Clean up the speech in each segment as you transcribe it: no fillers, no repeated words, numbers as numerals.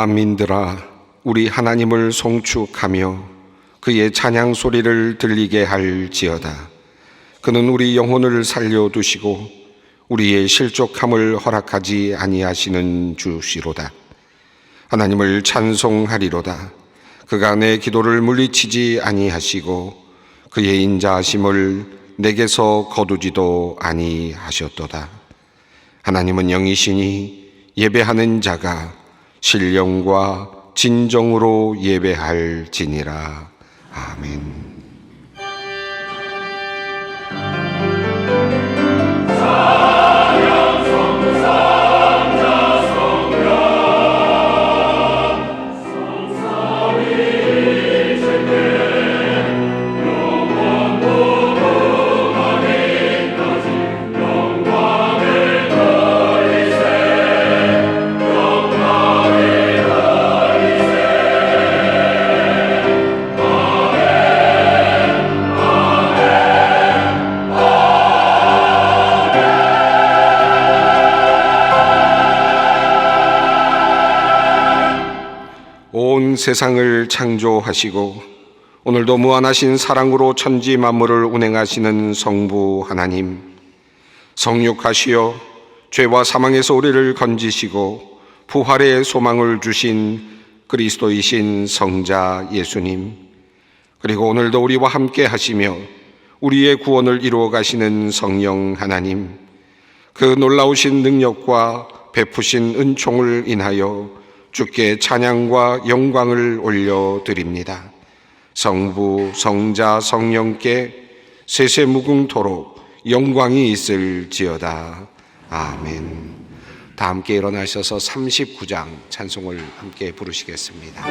만민들아, 우리 하나님을 송축하며 그의 찬양 소리를 들리게 할지어다. 그는 우리 영혼을 살려두시고 우리의 실족함을 허락하지 아니하시는 주시로다. 하나님을 찬송하리로다. 그가 내 기도를 물리치지 아니하시고 그의 인자하심을 내게서 거두지도 아니하셨도다. 하나님은 영이시니 예배하는 자가 신령과 진정으로 예배할지니라. 아멘. 온 세상을 창조하시고 오늘도 무한하신 사랑으로 천지 만물을 운행하시는 성부 하나님, 성육하시어 죄와 사망에서 우리를 건지시고 부활의 소망을 주신 그리스도이신 성자 예수님, 그리고 오늘도 우리와 함께 하시며 우리의 구원을 이루어 가시는 성령 하나님, 그 놀라우신 능력과 베푸신 은총을 인하여 주께 찬양과 영광을 올려드립니다. 성부, 성자, 성령께 세세무궁토록 영광이 있을지어다. 아멘. 다 함께 일어나셔서 39장 찬송을 함께 부르시겠습니다.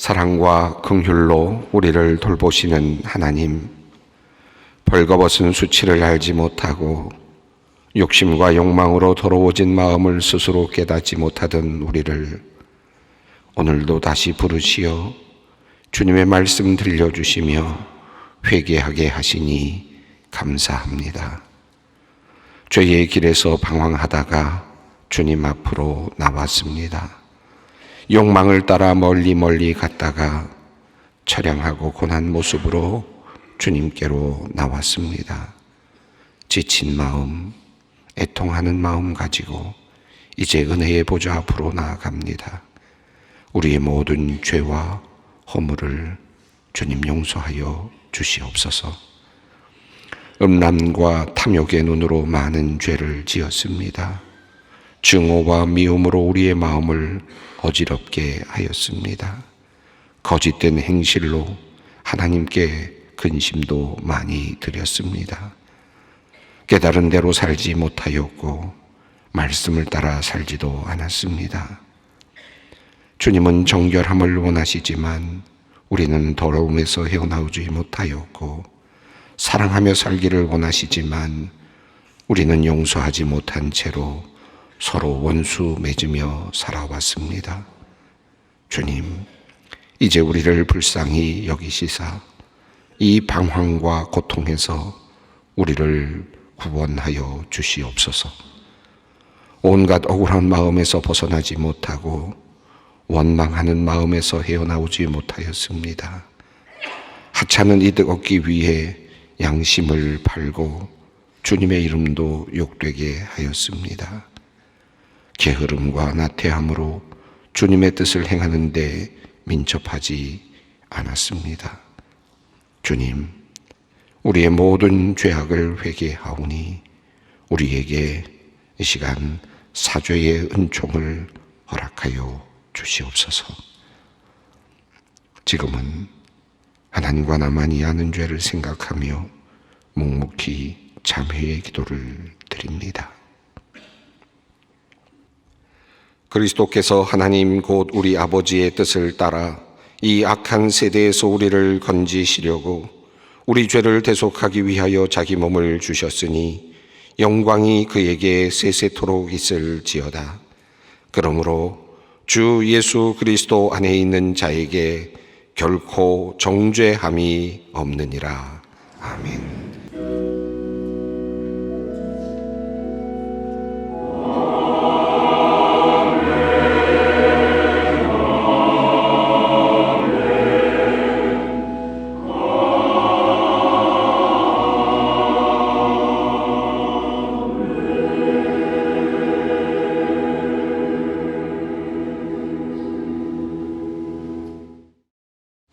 사랑과 긍휼로 우리를 돌보시는 하나님, 벌거벗은 수치를 알지 못하고 욕심과 욕망으로 더러워진 마음을 스스로 깨닫지 못하던 우리를 오늘도 다시 부르시어 주님의 말씀 들려주시며 회개하게 하시니 감사합니다. 죄의 길에서 방황하다가 주님 앞으로 나왔습니다. 욕망을 따라 멀리 갔다가 처량하고 고난 모습으로 주님께로 나왔습니다. 지친 마음, 애통하는 마음 가지고 이제 은혜의 보좌 앞으로 나아갑니다. 우리의 모든 죄와 허물을 주님 용서하여 주시옵소서. 음란과 탐욕의 눈으로 많은 죄를 지었습니다. 증오와 미움으로 우리의 마음을 어지럽게 하였습니다. 거짓된 행실로 하나님께 근심도 많이 드렸습니다. 깨달은 대로 살지 못하였고 말씀을 따라 살지도 않았습니다. 주님은 정결함을 원하시지만 우리는 더러움에서 헤어나오지 못하였고, 사랑하며 살기를 원하시지만 우리는 용서하지 못한 채로 서로 원수 맺으며 살아왔습니다. 주님, 이제 우리를 불쌍히 여기시사 이 방황과 고통에서 우리를 구원하여 주시옵소서. 온갖 억울한 마음에서 벗어나지 못하고 원망하는 마음에서 헤어나오지 못하였습니다. 하찮은 이득 얻기 위해 양심을 팔고 주님의 이름도 욕되게 하였습니다. 게으름과 나태함으로 주님의 뜻을 행하는 데 민첩하지 않았습니다. 주님, 우리의 모든 죄악을 회개하오니 우리에게 이 시간 사죄의 은총을 허락하여 주시옵소서. 지금은 하나님과 나만이 아는 죄를 생각하며 묵묵히 참회의 기도를 드립니다. 그리스도께서 하나님 곧 우리 아버지의 뜻을 따라 이 악한 세대에서 우리를 건지시려고 우리 죄를 대속하기 위하여 자기 몸을 주셨으니 영광이 그에게 세세토록 있을지어다. 그러므로 주 예수 그리스도 안에 있는 자에게 결코 정죄함이 없느니라. 아멘.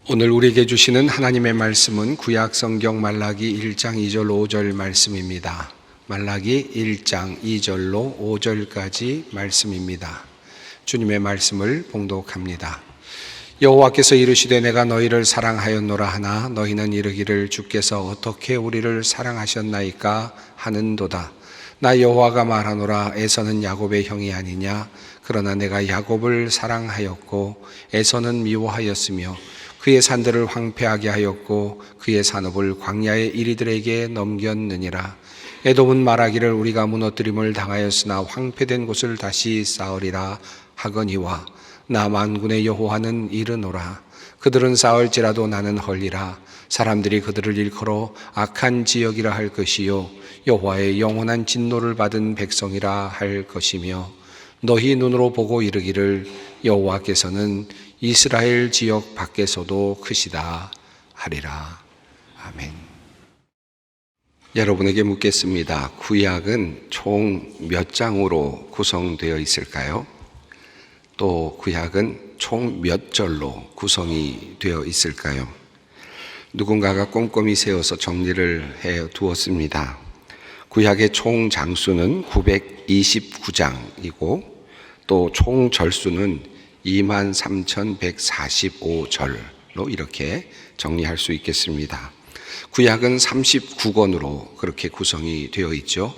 오늘 우리에게 주시는 하나님의 말씀은 구약 성경 말라기 1장 2절 5절 말씀입니다. 말라기 1장 2절로 5절까지 말씀입니다. 주님의 말씀을 봉독합니다. 여호와께서 이르시되 내가 너희를 사랑하였노라 하나 너희는 이르기를 주께서 어떻게 우리를 사랑하셨나이까 하는도다. 나 여호와가 말하노라 에서는 야곱의 형이 아니냐. 그러나 내가 야곱을 사랑하였고 에서는 미워하였으며 그의 산들을 황폐하게 하였고 그의 산업을 광야의 이리들에게 넘겼느니라. 에돔은 말하기를 우리가 무너뜨림을 당하였으나 황폐된 곳을 다시 쌓으리라 하거니와 나 만군의 여호와는 이르노라. 그들은 쌓을지라도 나는 헐리라. 사람들이 그들을 일컬어 악한 지역이라 할 것이요 여호와의 영원한 진노를 받은 백성이라 할 것이며 너희 눈으로 보고 이르기를 여호와께서는 이스라엘 지역 밖에서도 크시다 하리라. 아멘. 여러분에게 묻겠습니다. 구약은 총 몇 장으로 구성되어 있을까요? 또 구약은 총 몇 절로 구성이 되어 있을까요? 누군가가 꼼꼼히 세워서 정리를 해 두었습니다. 구약의 총 장수는 929장이고 또 총 절수는 23,145절로 이렇게 정리할 수 있겠습니다. 구약은 39권으로 그렇게 구성이 되어 있죠.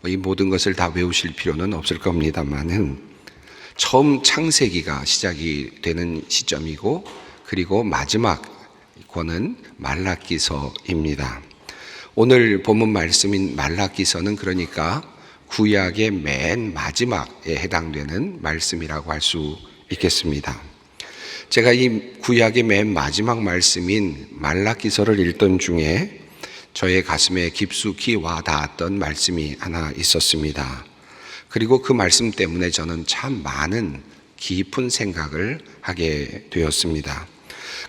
이 모든 것을 다 외우실 필요는 없을 겁니다만은 처음 창세기가 시작이 되는 시점이고 그리고 마지막 권은 말라기서입니다. 오늘 본문 말씀인 말라기서는 그러니까 구약의 맨 마지막에 해당되는 말씀이라고 할 수 있겠습니다. 제가 이 구약의 맨 마지막 말씀인 말라기서를 읽던 중에 저의 가슴에 깊숙이 와닿았던 말씀이 하나 있었습니다. 그리고 그 말씀 때문에 저는 참 많은 깊은 생각을 하게 되었습니다.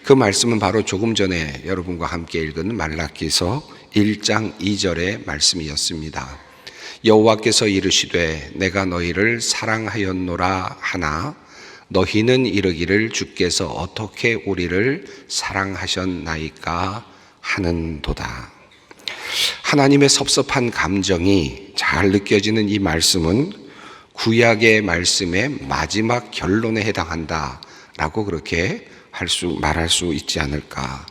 그 말씀은 바로 조금 전에 여러분과 함께 읽은 말라기서 1장 2절의 말씀이었습니다. 여호와께서 이르시되 내가 너희를 사랑하였노라 하나 너희는 이르기를 주께서 어떻게 우리를 사랑하셨나이까 하는도다. 하나님의 섭섭한 감정이 잘 느껴지는 이 말씀은 구약의 말씀의 마지막 결론에 해당한다라고 그렇게 말할 수 있지 않을까.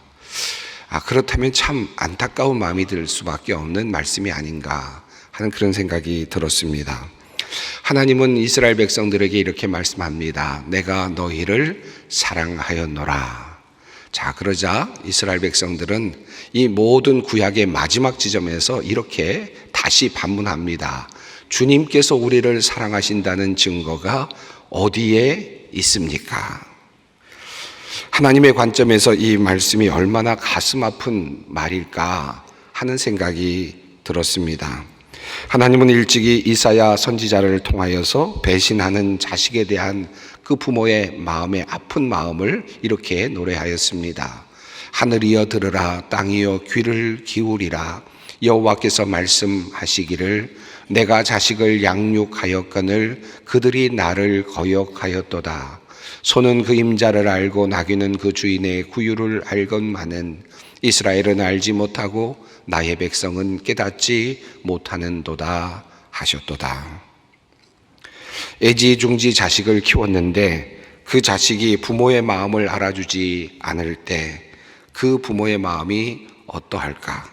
그렇다면 참 안타까운 마음이 들 수밖에 없는 말씀이 아닌가 하는 그런 생각이 들었습니다. 하나님은 이스라엘 백성들에게 이렇게 말씀합니다. 내가 너희를 사랑하였노라. 자, 그러자 이스라엘 백성들은 이 모든 구약의 마지막 지점에서 이렇게 다시 반문합니다. 주님께서 우리를 사랑하신다는 증거가 어디에 있습니까? 하나님의 관점에서 이 말씀이 얼마나 가슴 아픈 말일까 하는 생각이 들었습니다. 하나님은 일찍이 이사야 선지자를 통하여서 배신하는 자식에 대한 그 부모의 마음의 아픈 마음을 이렇게 노래하였습니다. 하늘이여 들으라, 땅이여 귀를 기울이라. 여호와께서 말씀하시기를 내가 자식을 양육하였거늘 그들이 나를 거역하였도다. 소는 그 임자를 알고 나귀는 그 주인의 구유를 알건만은 이스라엘은 알지 못하고 나의 백성은 깨닫지 못하는도다 하셨도다. 애지중지 자식을 키웠는데 그 자식이 부모의 마음을 알아주지 않을 때 그 부모의 마음이 어떠할까?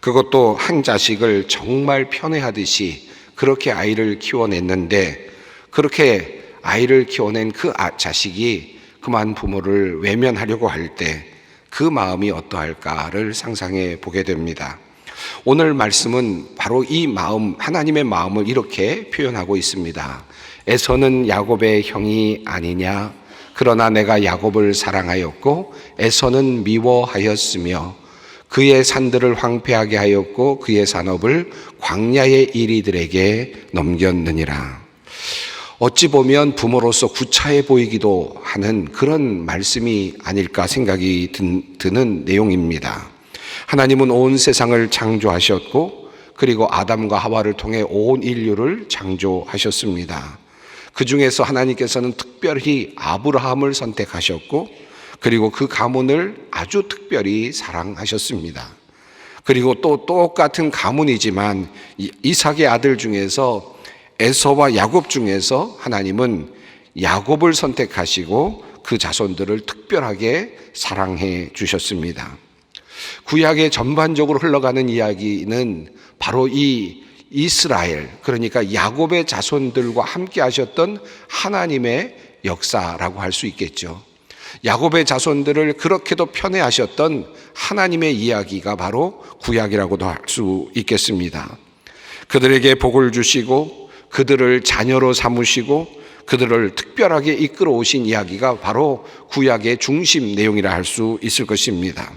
그것도 한 자식을 정말 편애하듯이 그렇게 아이를 키워냈는데 그렇게 아이를 키워낸 그 자식이 그만 부모를 외면하려고 할 때 그 마음이 어떠할까를 상상해 보게 됩니다. 오늘 말씀은 바로 이 마음, 하나님의 마음을 이렇게 표현하고 있습니다. 에서는 야곱의 형이 아니냐? 그러나 내가 야곱을 사랑하였고 에서는 미워하였으며 그의 산들을 황폐하게 하였고 그의 산업을 광야의 이리들에게 넘겼느니라. 어찌 보면 부모로서 구차해 보이기도 하는 그런 말씀이 아닐까 생각이 드는 내용입니다. 하나님은 온 세상을 창조하셨고 그리고 아담과 하와를 통해 온 인류를 창조하셨습니다. 그 중에서 하나님께서는 특별히 아브라함을 선택하셨고 그리고 그 가문을 아주 특별히 사랑하셨습니다. 그리고 또 똑같은 가문이지만 이삭의 아들 중에서 에서와 야곱 중에서 하나님은 야곱을 선택하시고 그 자손들을 특별하게 사랑해 주셨습니다. 구약의 전반적으로 흘러가는 이야기는 바로 이 이스라엘, 그러니까 야곱의 자손들과 함께 하셨던 하나님의 역사라고 할 수 있겠죠. 야곱의 자손들을 그렇게도 편애하셨던 하나님의 이야기가 바로 구약이라고도 할 수 있겠습니다. 그들에게 복을 주시고 그들을 자녀로 삼으시고 그들을 특별하게 이끌어 오신 이야기가 바로 구약의 중심 내용이라 할 수 있을 것입니다.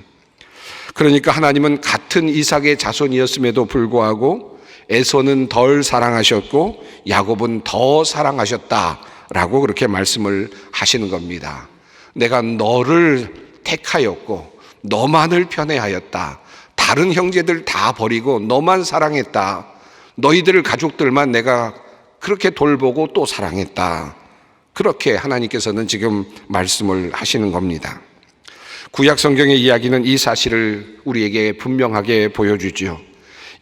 그러니까 하나님은 같은 이삭의 자손이었음에도 불구하고 에서는 덜 사랑하셨고 야곱은 더 사랑하셨다라고 그렇게 말씀을 하시는 겁니다. 내가 너를 택하였고 너만을 편애하였다. 다른 형제들 다 버리고 너만 사랑했다. 너희들 가족들만 내가 그렇게 돌보고 또 사랑했다. 그렇게 하나님께서는 지금 말씀을 하시는 겁니다. 구약 성경의 이야기는 이 사실을 우리에게 분명하게 보여주죠.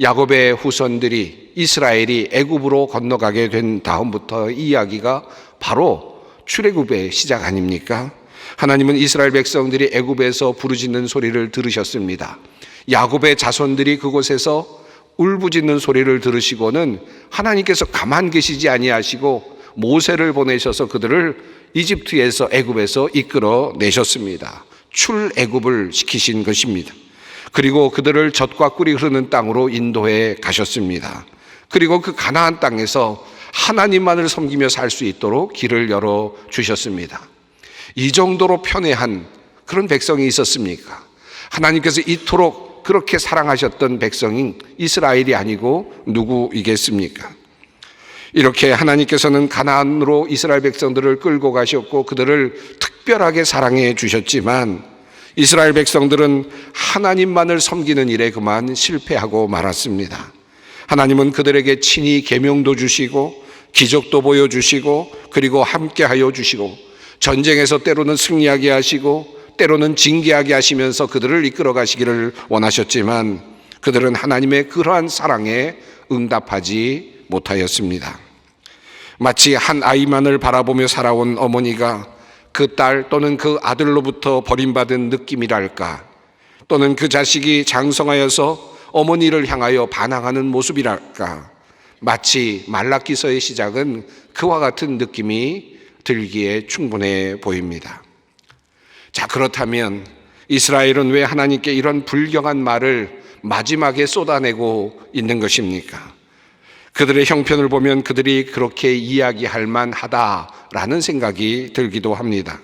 야곱의 후손들이 이스라엘이 애굽으로 건너가게 된 다음부터 이 이야기가 바로 출애굽의 시작 아닙니까? 하나님은 이스라엘 백성들이 애굽에서 부르짖는 소리를 들으셨습니다. 야곱의 자손들이 그곳에서 울부짖는 소리를 들으시고는 하나님께서 가만 계시지 아니하시고 모세를 보내셔서 그들을 이집트에서 애굽에서 이끌어 내셨습니다. 출애굽을 시키신 것입니다. 그리고 그들을 젖과 꿀이 흐르는 땅으로 인도해 가셨습니다. 그리고 그 가나안 땅에서 하나님만을 섬기며 살 수 있도록 길을 열어 주셨습니다. 이 정도로 편애한 그런 백성이 있었습니까? 하나님께서 이토록 그렇게 사랑하셨던 백성인 이스라엘이 아니고 누구이겠습니까? 이렇게 하나님께서는 가나안으로 이스라엘 백성들을 끌고 가셨고 그들을 특별하게 사랑해 주셨지만 이스라엘 백성들은 하나님만을 섬기는 일에 그만 실패하고 말았습니다. 하나님은 그들에게 친히 계명도 주시고 기적도 보여주시고 그리고 함께하여 주시고 전쟁에서 때로는 승리하게 하시고 때로는 징계하게 하시면서 그들을 이끌어 가시기를 원하셨지만 그들은 하나님의 그러한 사랑에 응답하지 못하였습니다. 마치 한 아이만을 바라보며 살아온 어머니가 그 딸 또는 그 아들로부터 버림받은 느낌이랄까, 또는 그 자식이 장성하여서 어머니를 향하여 반항하는 모습이랄까, 마치 말라기서의 시작은 그와 같은 느낌이 들기에 충분해 보입니다. 자, 그렇다면 이스라엘은 왜 하나님께 이런 불경한 말을 마지막에 쏟아내고 있는 것입니까? 그들의 형편을 보면 그들이 그렇게 이야기할 만하다라는 생각이 들기도 합니다.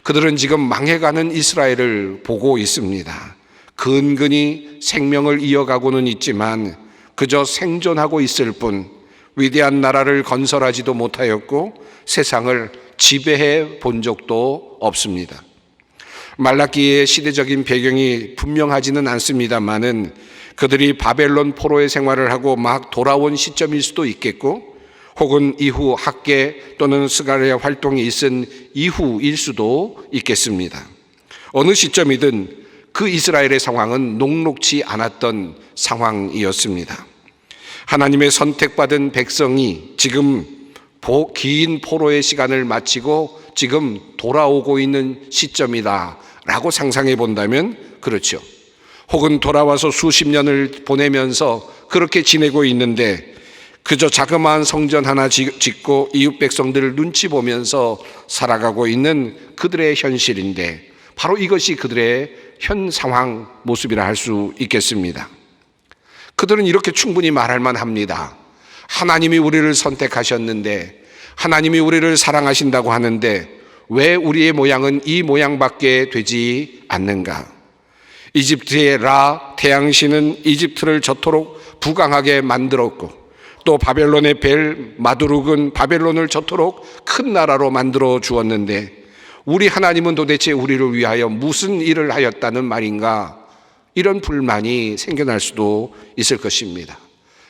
그들은 지금 망해가는 이스라엘을 보고 있습니다. 근근히 생명을 이어가고는 있지만 그저 생존하고 있을 뿐 위대한 나라를 건설하지도 못하였고 세상을 지배해 본 적도 없습니다. 말라기의 시대적인 배경이 분명하지는 않습니다만은 그들이 바벨론 포로의 생활을 하고 막 돌아온 시점일 수도 있겠고, 혹은 이후 학계 또는 스가랴 활동이 있은 이후일 수도 있겠습니다. 어느 시점이든 그 이스라엘의 상황은 녹록지 않았던 상황이었습니다. 하나님의 선택받은 백성이 지금 긴 포로의 시간을 마치고 지금 돌아오고 있는 시점이다라고 상상해 본다면 그렇죠. 혹은 돌아와서 수십 년을 보내면서 그렇게 지내고 있는데 그저 자그마한 성전 하나 짓고 이웃 백성들을 눈치 보면서 살아가고 있는 그들의 현실인데, 바로 이것이 그들의 현 상황 모습이라 할 수 있겠습니다. 그들은 이렇게 충분히 말할 만합니다. 하나님이 우리를 선택하셨는데, 하나님이 우리를 사랑하신다고 하는데 왜 우리의 모양은 이 모양밖에 되지 않는가? 이집트의 라 태양신은 이집트를 저토록 부강하게 만들었고, 또 바벨론의 벨 마두룩은 바벨론을 저토록 큰 나라로 만들어 주었는데 우리 하나님은 도대체 우리를 위하여 무슨 일을 하였다는 말인가? 이런 불만이 생겨날 수도 있을 것입니다.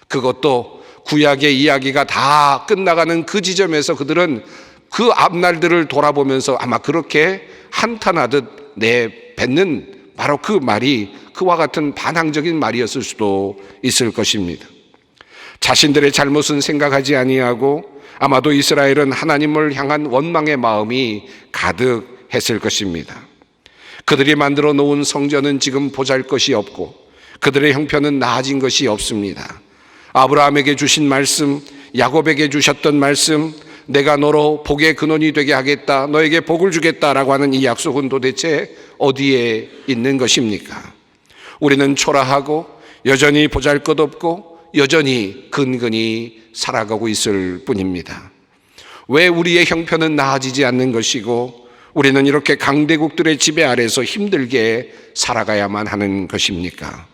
그것도 구약의 이야기가 다 끝나가는 그 지점에서 그들은 그 앞날들을 돌아보면서 아마 그렇게 한탄하듯 내뱉는 바로 그 말이 그와 같은 반항적인 말이었을 수도 있을 것입니다. 자신들의 잘못은 생각하지 아니하고 아마도 이스라엘은 하나님을 향한 원망의 마음이 가득했을 것입니다. 그들이 만들어 놓은 성전은 지금 보잘것이 없고 그들의 형편은 나아진 것이 없습니다. 아브라함에게 주신 말씀, 야곱에게 주셨던 말씀, 내가 너로 복의 근원이 되게 하겠다, 너에게 복을 주겠다라고 하는 이 약속은 도대체 어디에 있는 것입니까? 우리는 초라하고 여전히 보잘것없고 여전히 근근히 살아가고 있을 뿐입니다. 왜 우리의 형편은 나아지지 않는 것이고 우리는 이렇게 강대국들의 지배 아래서 힘들게 살아가야만 하는 것입니까?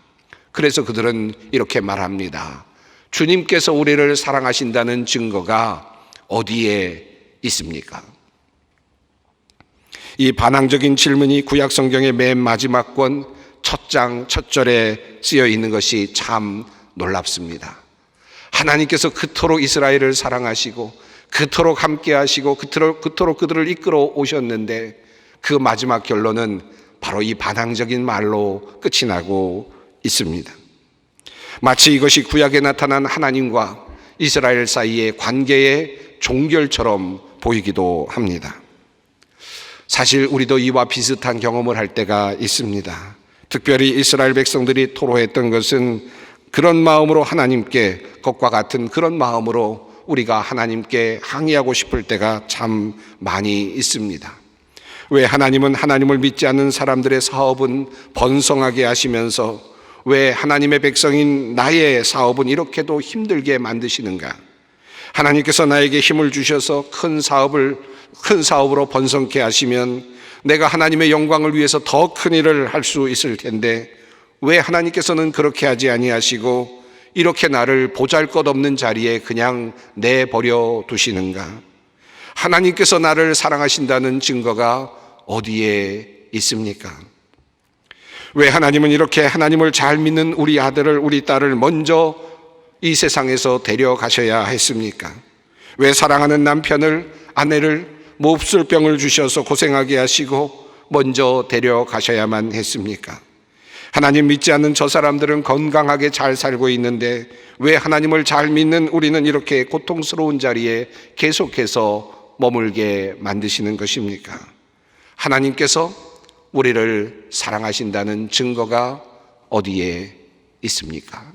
그래서 그들은 이렇게 말합니다. 주님께서 우리를 사랑하신다는 증거가 어디에 있습니까? 이 반항적인 질문이 구약 성경의 맨 마지막 권 첫 장 첫 절에 쓰여 있는 것이 참 놀랍습니다. 하나님께서 그토록 이스라엘을 사랑하시고 그토록 함께 하시고 그토록 그들을 이끌어 오셨는데 그 마지막 결론은 바로 이 반항적인 말로 끝이 나고 있습니다. 마치 이것이 구약에 나타난 하나님과 이스라엘 사이의 관계의 종결처럼 보이기도 합니다. 사실 우리도 이와 비슷한 경험을 할 때가 있습니다. 특별히 이스라엘 백성들이 토로했던 것은 그런 마음으로 하나님께, 것과 같은 그런 마음으로 우리가 하나님께 항의하고 싶을 때가 참 많이 있습니다. 왜 하나님은 하나님을 믿지 않는 사람들의 사업은 번성하게 하시면서 왜 하나님의 백성인 나의 사업은 이렇게도 힘들게 만드시는가? 하나님께서 나에게 힘을 주셔서 큰 사업으로 번성케 하시면 내가 하나님의 영광을 위해서 더 큰 일을 할 수 있을 텐데 왜 하나님께서는 그렇게 하지 아니하시고 이렇게 나를 보잘것없는 자리에 그냥 내버려 두시는가? 하나님께서 나를 사랑하신다는 증거가 어디에 있습니까? 왜 하나님은 이렇게 하나님을 잘 믿는 우리 아들을, 우리 딸을 먼저 이 세상에서 데려가셔야 했습니까? 왜 사랑하는 남편을, 아내를 몹쓸 병을 주셔서 고생하게 하시고 먼저 데려가셔야만 했습니까? 하나님 믿지 않는 저 사람들은 건강하게 잘 살고 있는데 왜 하나님을 잘 믿는 우리는 이렇게 고통스러운 자리에 계속해서 머물게 만드시는 것입니까? 하나님께서 우리를 사랑하신다는 증거가 어디에 있습니까?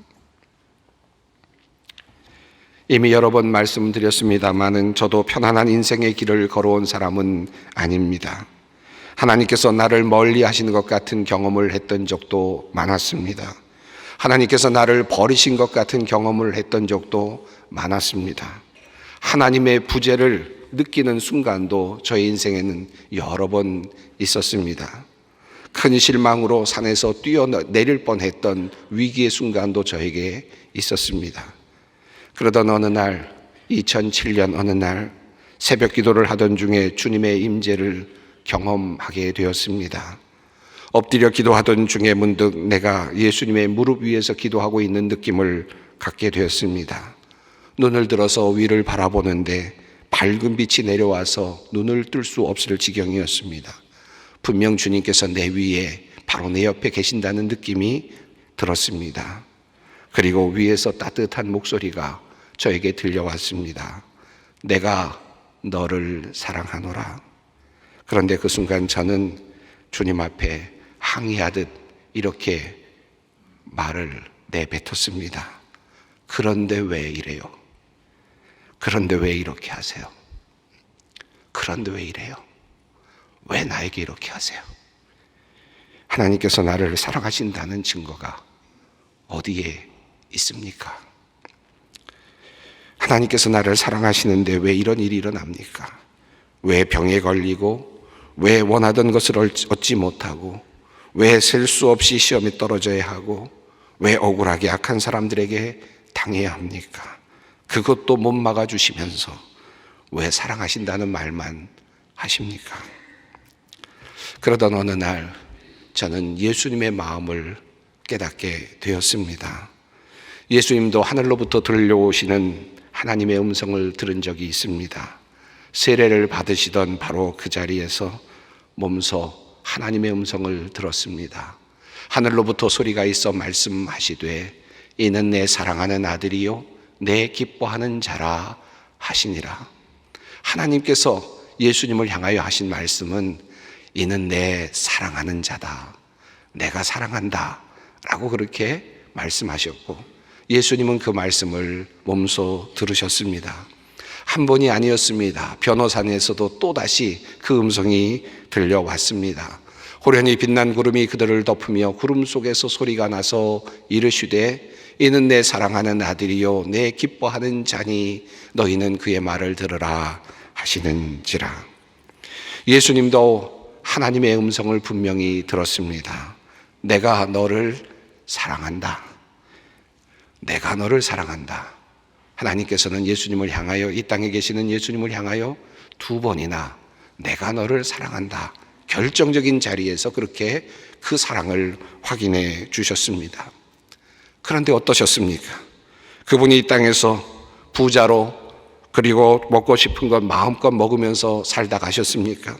이미 여러 번 말씀드렸습니다마는 저도 편안한 인생의 길을 걸어온 사람은 아닙니다. 하나님께서 나를 멀리 하시는 것 같은 경험을 했던 적도 많았습니다. 하나님께서 나를 버리신 것 같은 경험을 했던 적도 많았습니다. 하나님의 부재를 느끼는 순간도 저의 인생에는 여러 번 있었습니다. 큰 실망으로 산에서 뛰어내릴 뻔했던 위기의 순간도 저에게 있었습니다. 그러던 어느 날, 2007년 어느 날 새벽 기도를 하던 중에 주님의 임재를 경험하게 되었습니다. 엎드려 기도하던 중에 문득 내가 예수님의 무릎 위에서 기도하고 있는 느낌을 갖게 되었습니다. 눈을 들어서 위를 바라보는데 밝은 빛이 내려와서 눈을 뜰 수 없을 지경이었습니다. 분명 주님께서 내 위에 바로 내 옆에 계신다는 느낌이 들었습니다. 그리고 위에서 따뜻한 목소리가 저에게 들려왔습니다. 내가 너를 사랑하노라. 그런데 그 순간 저는 주님 앞에 항의하듯 이렇게 말을 내뱉었습니다. 그런데 왜 이래요? 그런데 왜 이렇게 하세요? 그런데 왜 이래요? 왜 나에게 이렇게 하세요? 하나님께서 나를 사랑하신다는 증거가 어디에 있습니까? 하나님께서 나를 사랑하시는데 왜 이런 일이 일어납니까? 왜 병에 걸리고, 왜 원하던 것을 얻지 못하고, 왜 셀 수 없이 시험에 떨어져야 하고, 왜 억울하게 악한 사람들에게 당해야 합니까? 그것도 못 막아주시면서 왜 사랑하신다는 말만 하십니까? 그러던 어느 날 저는 예수님의 마음을 깨닫게 되었습니다. 예수님도 하늘로부터 들려오시는 하나님의 음성을 들은 적이 있습니다. 세례를 받으시던 바로 그 자리에서 몸소 하나님의 음성을 들었습니다. 하늘로부터 소리가 있어 말씀하시되 이는 내 사랑하는 아들이요 내 기뻐하는 자라 하시니라. 하나님께서 예수님을 향하여 하신 말씀은 이는 내 사랑하는 자다, 내가 사랑한다 라고 그렇게 말씀하셨고, 예수님은 그 말씀을 몸소 들으셨습니다. 한 번이 아니었습니다. 변호산에서도 또다시 그 음성이 들려왔습니다. 호련히 빛난 구름이 그들을 덮으며 구름 속에서 소리가 나서 이르시되 이는 내 사랑하는 아들이요 내 기뻐하는 자니 너희는 그의 말을 들으라 하시는지라. 예수님도 하나님의 음성을 분명히 들었습니다. 내가 너를 사랑한다. 내가 너를 사랑한다. 하나님께서는 예수님을 향하여, 이 땅에 계시는 예수님을 향하여 두 번이나 내가 너를 사랑한다, 결정적인 자리에서 그렇게 그 사랑을 확인해 주셨습니다. 그런데 어떠셨습니까? 그분이 이 땅에서 부자로 그리고 먹고 싶은 것 마음껏 먹으면서 살다 가셨습니까?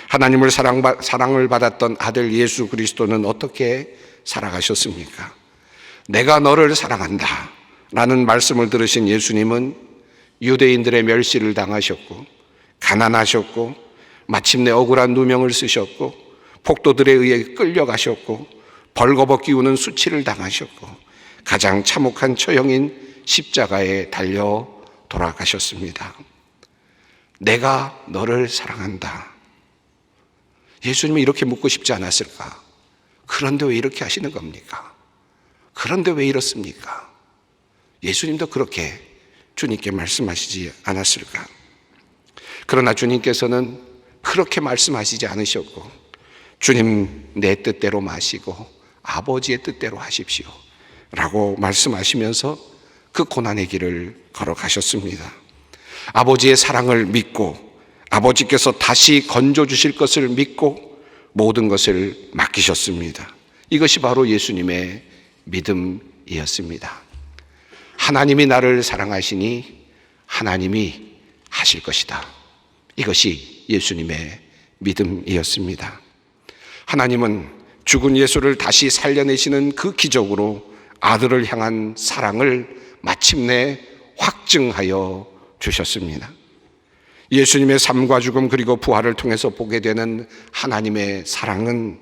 하나님을 사랑을 받았던 아들 예수 그리스도는 어떻게 살아가셨습니까? 내가 너를 사랑한다 라는 말씀을 들으신 예수님은 유대인들의 멸시를 당하셨고, 가난하셨고, 마침내 억울한 누명을 쓰셨고, 폭도들에 의해 끌려가셨고, 벌거벗기 우는 수치를 당하셨고, 가장 참혹한 처형인 십자가에 달려 돌아가셨습니다. 내가 너를 사랑한다. 예수님은 이렇게 묻고 싶지 않았을까? 그런데 왜 이렇게 하시는 겁니까? 그런데 왜 이렇습니까? 예수님도 그렇게 주님께 말씀하시지 않았을까? 그러나 주님께서는 그렇게 말씀하시지 않으셨고, 주님 내 뜻대로 마시고 아버지의 뜻대로 하십시오 라고 말씀하시면서 그 고난의 길을 걸어가셨습니다. 아버지의 사랑을 믿고 아버지께서 다시 건져주실 것을 믿고 모든 것을 맡기셨습니다. 이것이 바로 예수님의 믿음이었습니다. 하나님이 나를 사랑하시니 하나님이 하실 것이다. 이것이 예수님의 믿음이었습니다. 하나님은 죽은 예수를 다시 살려내시는 그 기적으로 아들을 향한 사랑을 마침내 확증하여 주셨습니다. 예수님의 삶과 죽음 그리고 부활을 통해서 보게 되는 하나님의 사랑은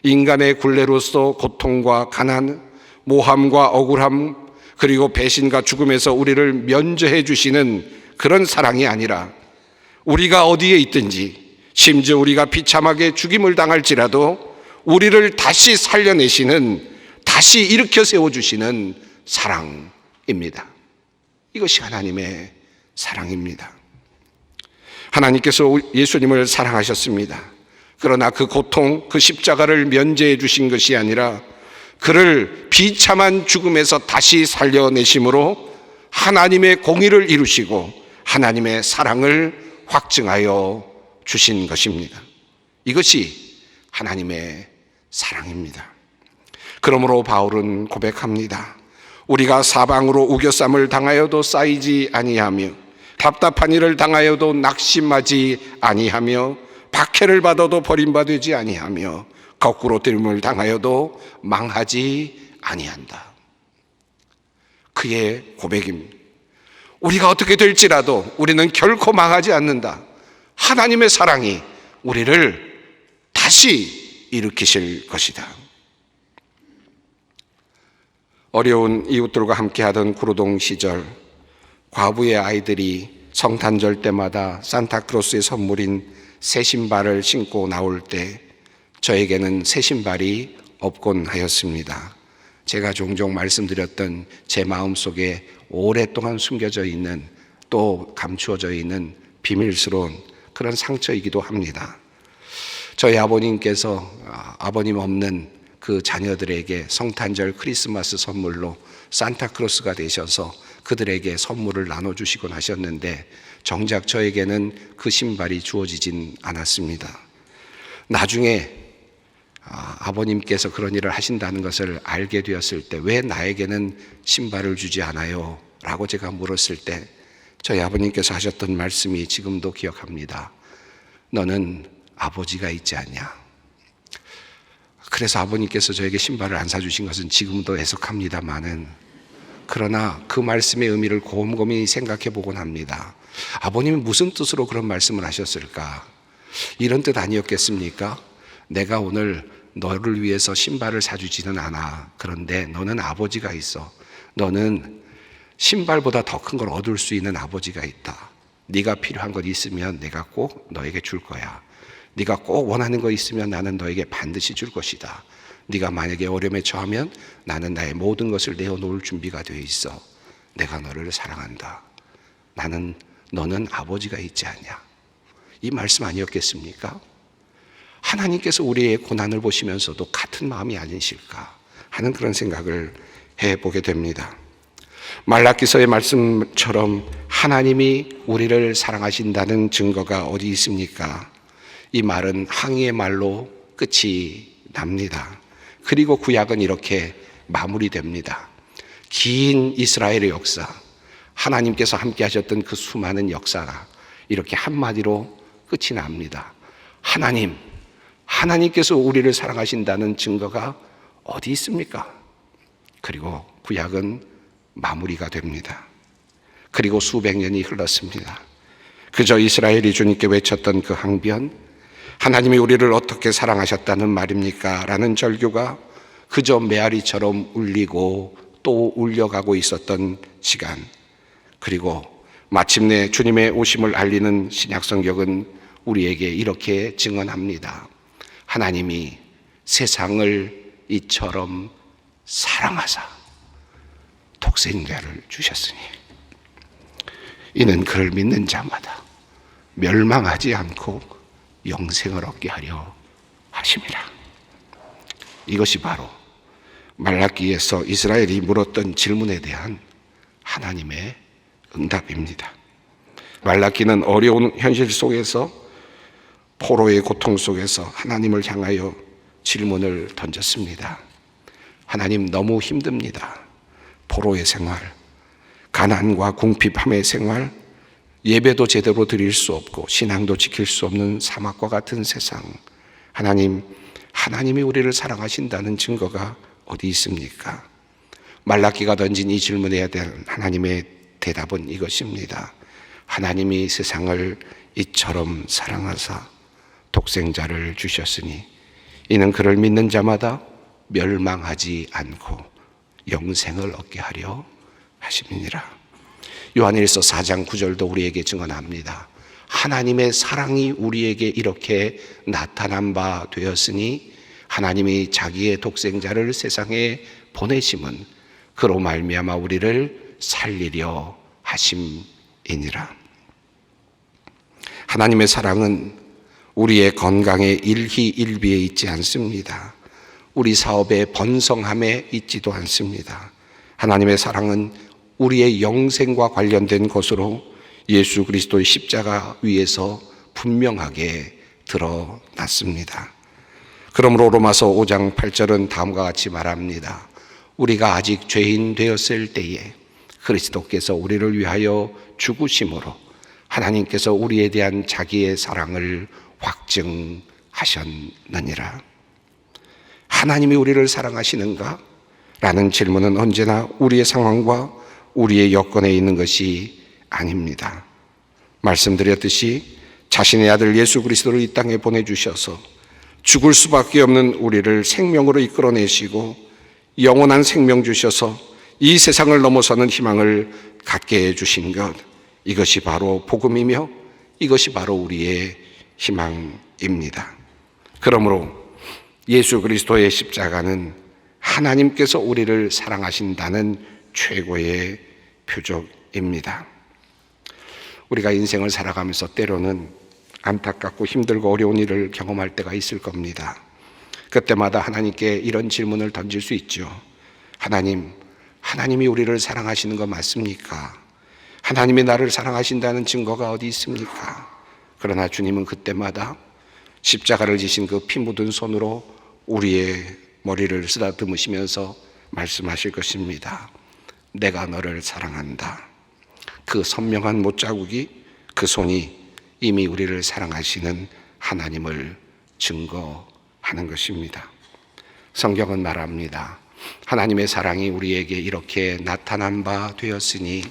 인간의 굴레로서 고통과 가난, 모함과 억울함 그리고 배신과 죽음에서 우리를 면제해 주시는 그런 사랑이 아니라 우리가 어디에 있든지 심지어 우리가 비참하게 죽임을 당할지라도 우리를 다시 살려내시는, 다시 일으켜 세워주시는 사랑입니다. 이것이 하나님의 사랑입니다. 하나님께서 예수님을 사랑하셨습니다. 그러나 그 고통, 그 십자가를 면제해 주신 것이 아니라 그를 비참한 죽음에서 다시 살려내심으로 하나님의 공의를 이루시고 하나님의 사랑을 확증하여 주신 것입니다. 이것이 하나님의 사랑입니다. 그러므로 바울은 고백합니다. 우리가 사방으로 우겨쌈을 당하여도 쌓이지 아니하며 답답한 일을 당하여도 낙심하지 아니하며 박해를 받아도 버림받지 아니하며 거꾸로 들림을 당하여도 망하지 아니한다. 그의 고백입니다. 우리가 어떻게 될지라도 우리는 결코 망하지 않는다. 하나님의 사랑이 우리를 다시 일으키실 것이다. 어려운 이웃들과 함께하던 구로동 시절, 과부의 아이들이 성탄절 때마다 산타크로스의 선물인 새 신발을 신고 나올 때 저에게는 새 신발이 없곤 하였습니다. 제가 종종 말씀드렸던 제 마음속에 오랫동안 숨겨져 있는, 또 감추어져 있는 비밀스러운 그런 상처이기도 합니다. 저희 아버님께서 아버님 없는 그 자녀들에게 성탄절 크리스마스 선물로 산타크로스가 되셔서 그들에게 선물을 나눠주시곤 하셨는데 정작 저에게는 그 신발이 주어지진 않았습니다. 나중에 아버님께서 그런 일을 하신다는 것을 알게 되었을 때 왜 나에게는 신발을 주지 않아요? 라고 제가 물었을 때 저희 아버님께서 하셨던 말씀이 지금도 기억합니다. 너는 아버지가 있지 않냐? 그래서 아버님께서 저에게 신발을 안 사주신 것은 지금도 애석합니다만은, 그러나 그 말씀의 의미를 곰곰이 생각해 보곤 합니다. 아버님이 무슨 뜻으로 그런 말씀을 하셨을까? 이런 뜻 아니었겠습니까? 내가 오늘 너를 위해서 신발을 사주지는 않아. 그런데 너는 아버지가 있어. 너는 신발보다 더 큰 걸 얻을 수 있는 아버지가 있다. 네가 필요한 것 있으면 내가 꼭 너에게 줄 거야. 네가 꼭 원하는 거 있으면 나는 너에게 반드시 줄 것이다. 네가 만약에 어려움에 처하면 나는 나의 모든 것을 내어놓을 준비가 되어 있어. 내가 너를 사랑한다. 너는 아버지가 있지 않냐? 이 말씀 아니었겠습니까? 하나님께서 우리의 고난을 보시면서도 같은 마음이 아니실까 하는 그런 생각을 해보게 됩니다. 말라기서의 말씀처럼 하나님이 우리를 사랑하신다는 증거가 어디 있습니까? 이 말은 항의의 말로 끝이 납니다. 그리고 구약은 이렇게 마무리됩니다. 긴 이스라엘의 역사, 하나님께서 함께 하셨던 그 수많은 역사가 이렇게 한마디로 끝이 납니다. 하나님께서 우리를 사랑하신다는 증거가 어디 있습니까? 그리고 구약은 마무리가 됩니다. 그리고 수백 년이 흘렀습니다. 그저 이스라엘이 주님께 외쳤던 그 항변, 하나님이 우리를 어떻게 사랑하셨다는 말입니까? 라는 절규가 그저 메아리처럼 울리고 또 울려가고 있었던 시간, 그리고 마침내 주님의 오심을 알리는 신약성경은 우리에게 이렇게 증언합니다. 하나님이 세상을 이처럼 사랑하사 독생자를 주셨으니 이는 그를 믿는 자마다 멸망하지 않고 영생을 얻게 하려 하심이라. 이것이 바로 말라기에서 이스라엘이 물었던 질문에 대한 하나님의 응답입니다. 말라기는 어려운 현실 속에서, 포로의 고통 속에서 하나님을 향하여 질문을 던졌습니다. 하나님, 너무 힘듭니다. 포로의 생활, 가난과 궁핍함의 생활, 예배도 제대로 드릴 수 없고 신앙도 지킬 수 없는 사막과 같은 세상. 하나님, 하나님이 우리를 사랑하신다는 증거가 어디 있습니까? 말라기가 던진 이 질문에 대한 하나님의 대답은 이것입니다. 하나님이 세상을 이처럼 사랑하사 독생자를 주셨으니 이는 그를 믿는 자마다 멸망하지 않고 영생을 얻게 하려 하심이니라. 요한일서 4장 9절도 우리에게 증언합니다. 하나님의 사랑이 우리에게 이렇게 나타난 바 되었으니 하나님이 자기의 독생자를 세상에 보내심은 그로 말미암아 우리를 살리려 하심이니라. 하나님의 사랑은 우리의 건강에 일희일비에 있지 않습니다. 우리 사업의 번성함에 있지도 않습니다. 하나님의 사랑은 우리의 영생과 관련된 것으로 예수 그리스도의 십자가 위에서 분명하게 드러났습니다. 그러므로 로마서 5장 8절은 다음과 같이 말합니다. 우리가 아직 죄인 되었을 때에 그리스도께서 우리를 위하여 죽으심으로 하나님께서 우리에 대한 자기의 사랑을 확증하셨느니라. 하나님이 우리를 사랑하시는가? 라는 질문은 언제나 우리의 상황과 우리의 여건에 있는 것이 아닙니다. 말씀드렸듯이 자신의 아들 예수 그리스도를 이 땅에 보내주셔서 죽을 수밖에 없는 우리를 생명으로 이끌어내시고 영원한 생명 주셔서 이 세상을 넘어서는 희망을 갖게 해주신 것, 이것이 바로 복음이며 이것이 바로 우리의 희망입니다. 그러므로 예수 그리스도의 십자가는 하나님께서 우리를 사랑하신다는 최고의 표적입니다. 우리가 인생을 살아가면서 때로는 안타깝고 힘들고 어려운 일을 경험할 때가 있을 겁니다. 그때마다 하나님께 이런 질문을 던질 수 있죠. 하나님이 우리를 사랑하시는 거 맞습니까? 하나님이 나를 사랑하신다는 증거가 어디 있습니까? 그러나 주님은 그때마다 십자가를 지신 그 피 묻은 손으로 우리의 머리를 쓰다듬으시면서 말씀하실 것입니다. 내가 너를 사랑한다. 그 선명한 못자국이, 그 손이 이미 우리를 사랑하시는 하나님을 증거하는 것입니다. 성경은 말합니다. 하나님의 사랑이 우리에게 이렇게 나타난 바 되었으니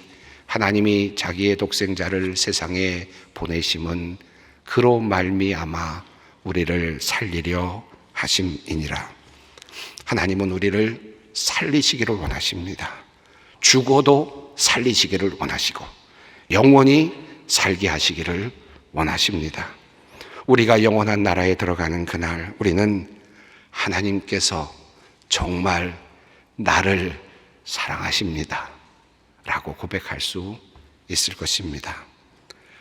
하나님이 자기의 독생자를 세상에 보내심은 그로 말미암아 우리를 살리려 하심이니라. 하나님은 우리를 살리시기를 원하십니다. 죽어도 살리시기를 원하시고 영원히 살게 하시기를 원하십니다. 우리가 영원한 나라에 들어가는 그날 우리는 하나님께서 정말 나를 사랑하십니다 라고 고백할 수 있을 것입니다.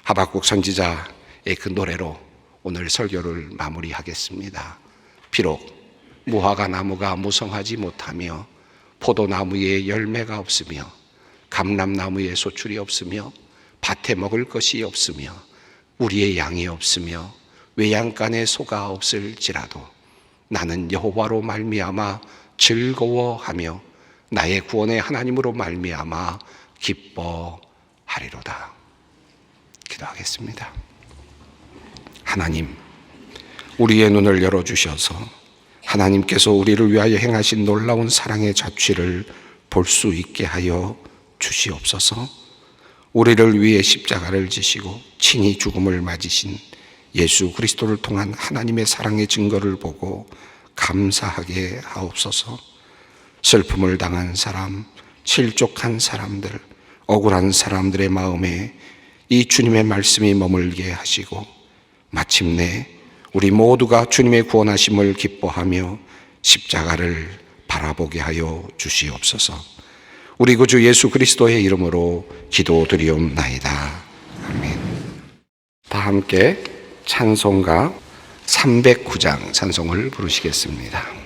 하박국 선지자의 그 노래로 오늘 설교를 마무리하겠습니다. 비록 무화과 나무가 무성하지 못하며 포도나무에 열매가 없으며 감람나무에 소출이 없으며 밭에 먹을 것이 없으며 우리의 양이 없으며 외양간에 소가 없을지라도 나는 여호와로 말미암아 즐거워하며 나의 구원의 하나님으로 말미암아 기뻐하리로다. 기도하겠습니다. 하나님, 우리의 눈을 열어주셔서 하나님께서 우리를 위하여 행하신 놀라운 사랑의 자취를 볼 수 있게 하여 주시옵소서. 우리를 위해 십자가를 지시고 친히 죽음을 맞으신 예수 그리스도를 통한 하나님의 사랑의 증거를 보고 감사하게 하옵소서. 슬픔을 당한 사람, 실족한 사람들, 억울한 사람들의 마음에 이 주님의 말씀이 머물게 하시고 마침내 우리 모두가 주님의 구원하심을 기뻐하며 십자가를 바라보게 하여 주시옵소서. 우리 구주 예수 그리스도의 이름으로 기도드리옵나이다. 아멘. 다 함께 찬송가 309장 찬송을 부르시겠습니다.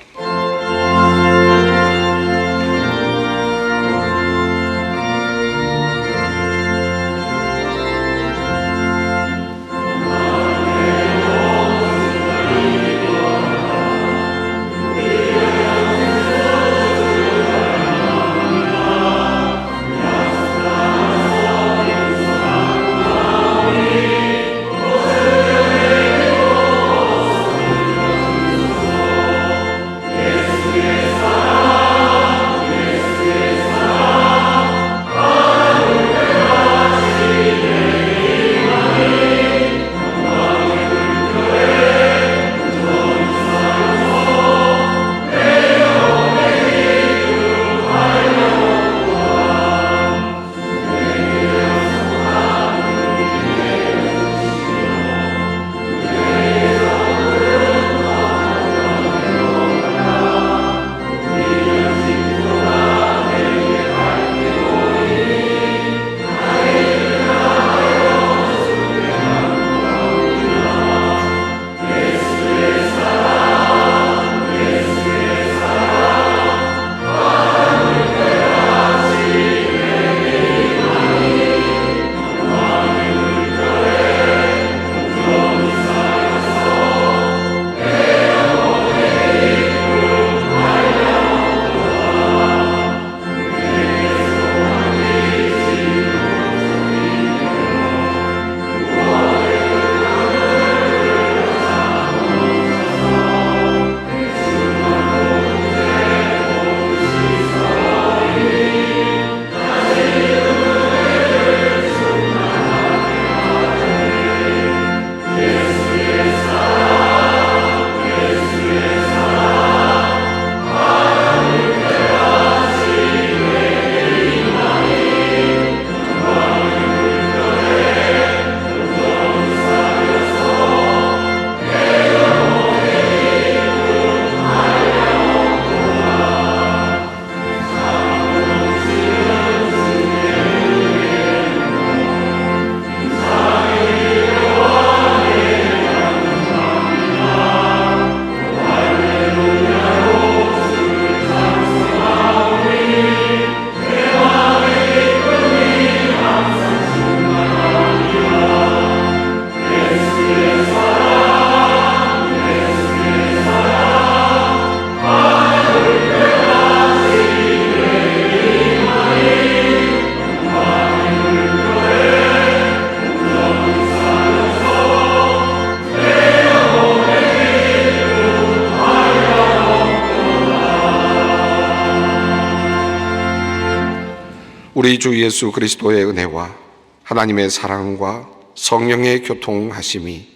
우리 주 예수 그리스도의 은혜와 하나님의 사랑과 성령의 교통하심이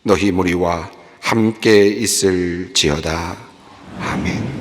너희 무리와 함께 있을지어다. 아멘.